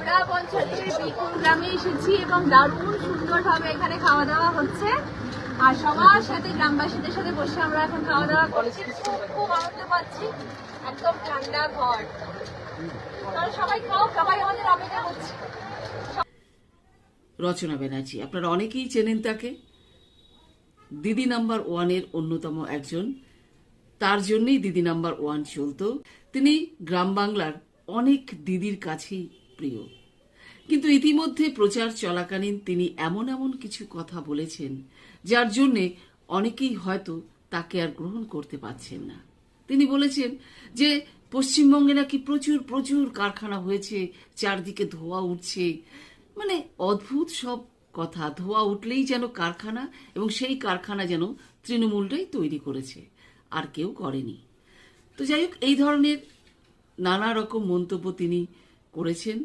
ঘোড়াপ অঞ্চলের বিকুল গ্রামে এসেছি এবং দারুণ সুন্দরভাবে এখানে খাওয়া দাওয়া হচ্ছে। আর সবার সাথে গ্রামবাসীদের সাথে বসে আমরা এখন খাওয়া দাওয়া করছি, খুব খুব আনন্দ পাচ্ছি। একদম ঠান্ডা ঘর, সবাই খাও, সবাই আমাদের অপেক্ষা করছে। রচনা ব্যানার্জি, আপনারা অনেকেই চেনেন তাকে, দিদি নাম্বার ওয়ানের অন্যতম একজন। তার জন্যই দিদি নাম্বার ওয়ান চলতো। তিনি গ্রাম বাংলার অনেক দিদির কাছেই প্রিয়, কিন্তু ইতিমধ্যে প্রচার চলাকালীন তিনি এমন এমন কিছু কথা বলেছেন যার জন্যে অনেকেই হয়তো তাকে আর গ্রহণ করতে পারছেন না। তিনি বলেছেন যে পশ্চিমবঙ্গে নাকি প্রচুর প্রচুর কারখানা হয়েছে, চারদিকে ধোঁয়া উঠছে, মানে অদ্ভুত সব কথা। ধোঁয়া উঠলেই যেন কারখানা, এবং সেই কারখানা যেন তৃণমূলটাই তৈরি করেছে, আর কেউ করেনি। তো যাই হোক, এই ধরনের নানা রকম মন্তব্য তিনি করেছেন।